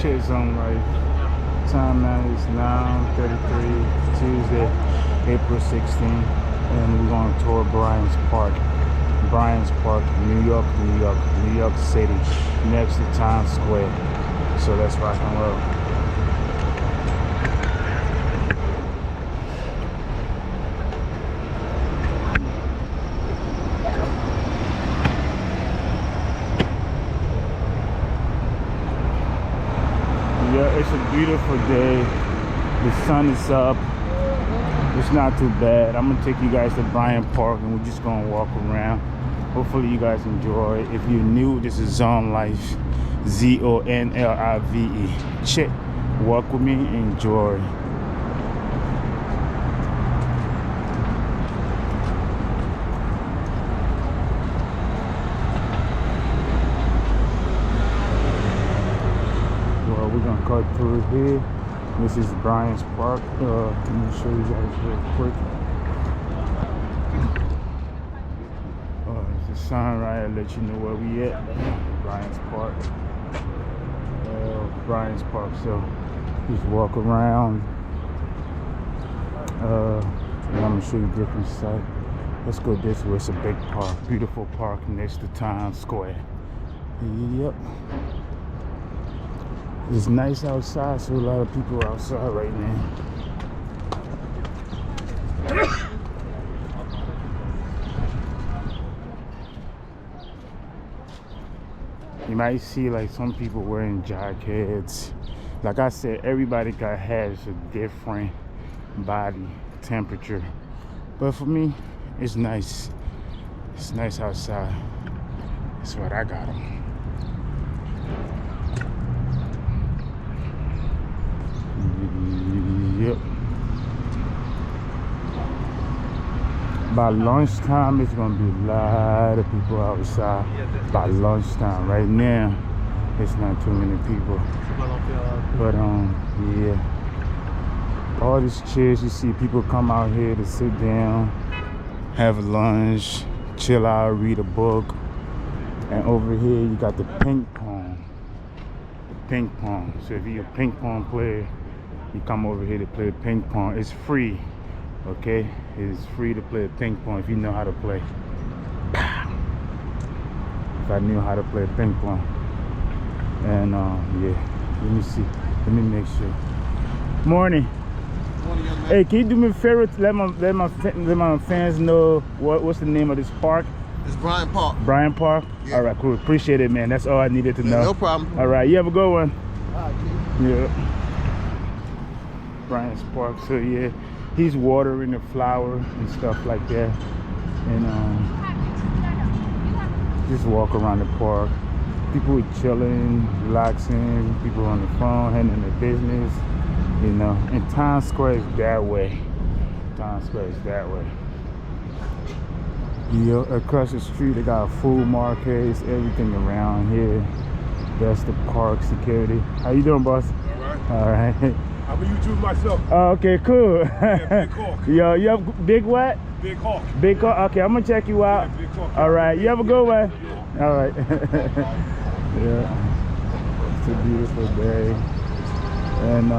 Check Zone Life. Time now is 9:33, Tuesday, April 16th, and we're going to tour Bryant's Park. Bryant's Park, New York, New York, New York City, next to Times Square. So let's rock and roll. Yeah, it's a beautiful day. The sun is up. It's not too bad. I'm gonna take you guys to Bryant Park and we're just gonna walk around. Hopefully you guys enjoy. If you're new, this is Zone Life, ZONLIVE. Check, walk with me, enjoy. Well, we're gonna cut through here. This is Bryant's Park. Let me show you guys real quick. It's a sign right to let you know where we at. Bryant's Park. Bryant's Park. So just walk around. And I'm gonna show you different sites. Let's go this way. It's a big park, beautiful park next to Times Square. Yep. It's nice outside, so a lot of people are outside right now. You might see like some people wearing jackets. Like I said, everybody has a different body temperature. But for me, it's nice. It's nice outside. That's what I got on. Yep. By lunchtime, it's gonna be a lot of people outside. By lunchtime, right now, it's not too many people. But yeah. All these chairs, you see people come out here to sit down, have lunch, chill out, read a book. And over here, you got the ping pong. The ping pong. So if you're a ping pong player, you come over here to play ping pong. It's free, okay? It's free to play ping pong if you know how to play. If I knew how to play ping pong. And yeah, let me see. Let me make sure. Morning. Morning, young man. Hey, can you do me a favor? Let my fans know what's the name of this park? It's Bryant Park. Bryant Park? Yeah. All right, cool. Appreciate it, man. That's all I needed to know. No problem. All right, you have a good one. All right, G. Yeah. Bryant's Park. So yeah, he's watering the flower and stuff like that, and just walk around the park. People are chilling, relaxing. People on the phone, handling their business, you know. And Times Square is that way. Times Square is that way. Yeah, across the street they got food markets, everything around here. That's the park security. How you doing, boss? All right. All right. I'm a YouTube myself. Oh, okay, cool. Yeah, Big Hawk. Yo, you have big what? Big Hawk. Big Hawk. Okay, I'm gonna check you out. Yeah, Big Hawk. All right, you have a good one. Yeah. All right. Yeah, it's a beautiful day, and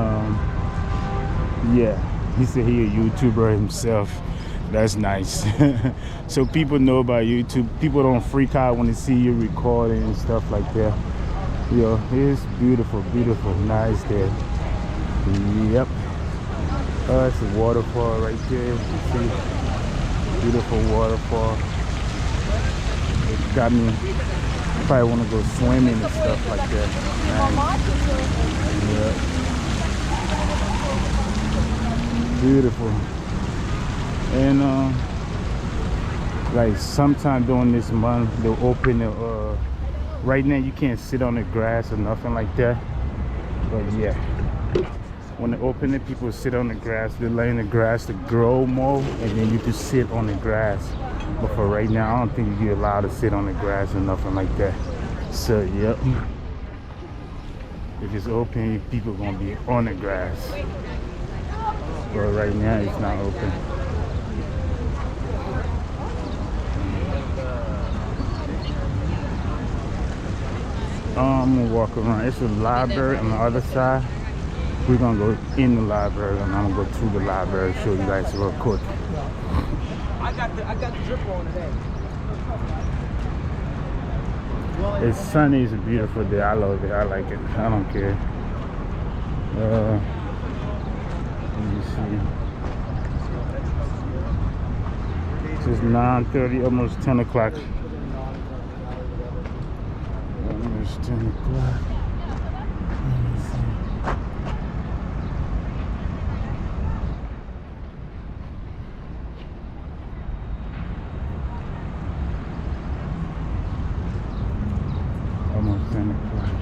yeah, he said he a YouTuber himself. That's nice. So people know about YouTube. People don't freak out when they see you recording and stuff like that. Yo, it's beautiful, beautiful, nice day. Yep. It's a waterfall right there. You see, beautiful waterfall. It got me. Probably want to go swimming and stuff like that. Nice. Yeah. Beautiful. And like sometime during this month they'll open the. Right now you can't sit on the grass or nothing like that. But yeah. When they open it, people sit on the grass. They're letting the grass to grow more, and then you can sit on the grass. But for right now, I don't think you're allowed to sit on the grass or nothing like that. So, yep. If it's open, people gonna be on the grass. But right now, it's not open. I'm gonna walk around. It's a library on the other side. We're gonna go in the library and I'm gonna go to the library, show you guys real quick. I got the dripper on today. It's sunny, it's a beautiful day. I love it, I like it. I don't care. Let me see. It's 9:30, almost 10 o'clock. Almost 10 o'clock. Let me see. Almost 10 o'clock.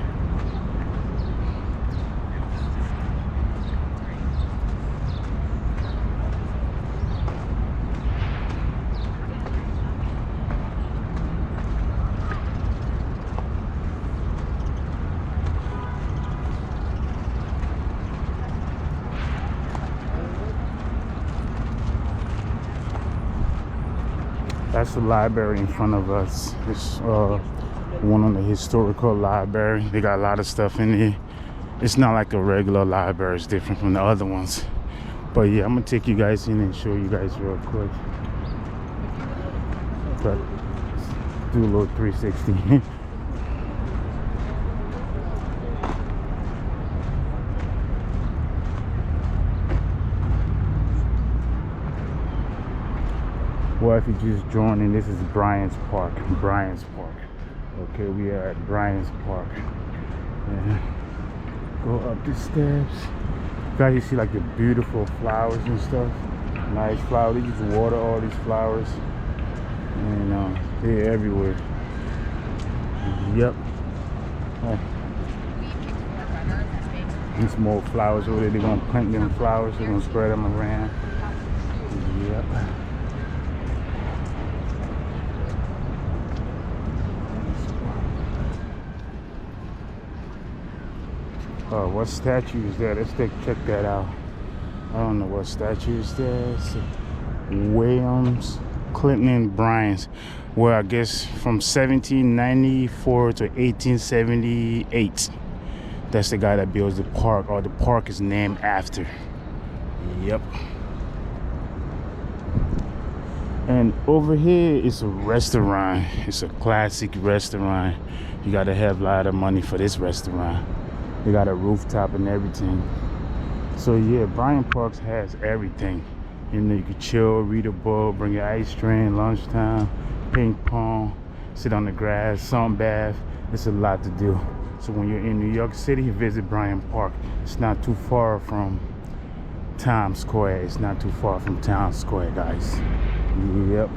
That's the library in front of us. It's one of the historical library. They got a lot of stuff in here. It's not like a regular library. It's different from the other ones. But yeah, I'm gonna take you guys in and show you guys real quick. But do a little 360. Well, if you just joined in, this is Bryant's Park. Bryant's Park. Okay, we are at Bryant's Park. And go up the steps. Guys, you see like the beautiful flowers and stuff. Nice flowers. They just water all these flowers. And they're everywhere. Yep. Oh. There's more flowers over there. They're gonna plant them flowers. They're gonna spread them around. Yep. What statue is that? Let's check that out. I don't know what statue is that. It's Williams, Clinton, and Bryant. Well, I guess from 1794 to 1878. That's the guy that builds the park, or the park is named after. Yep. And over here is a restaurant. It's a classic restaurant. You gotta have a lot of money for this restaurant. They got a rooftop and everything. So yeah, Bryant Parks has everything. You know, you can chill, read a book, bring your ice cream, lunchtime, ping pong, sit on the grass, sunbath. It's a lot to do. So when you're in New York City, visit Bryant Park. It's not too far from Times Square. It's not too far from Times Square, guys. Yep.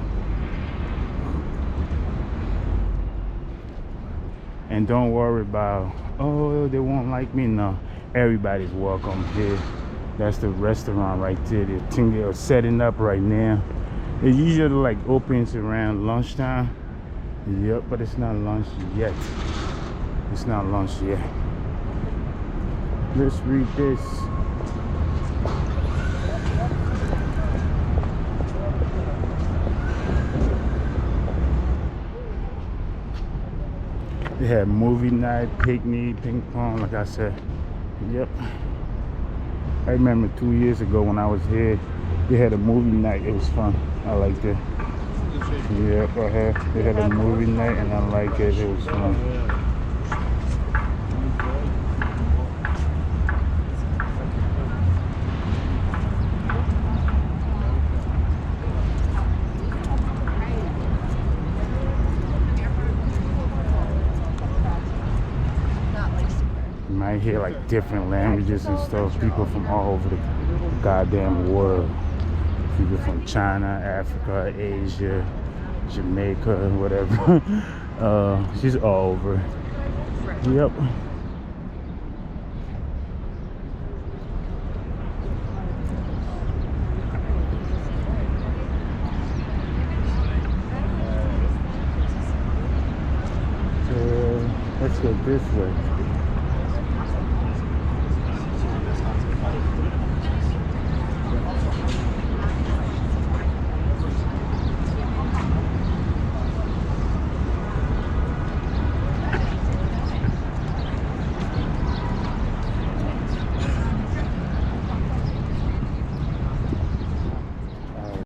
And don't worry about, oh, they won't like me. No, everybody's welcome here. That's the restaurant right there. They're setting up right now. It usually like opens around lunchtime. Yep, but it's not lunch yet. It's not lunch yet. Let's read this. They had movie night, picnic, ping pong, like I said. Yep. I remember 2 years ago when I was here, they had a movie night. It was fun. I liked it. Yep, they had a movie night and I liked it. It was fun. You might hear like different languages and stuff. People from all over the goddamn world. People from China, Africa, Asia, Jamaica, whatever. She's all over. Yep. So let's go this way.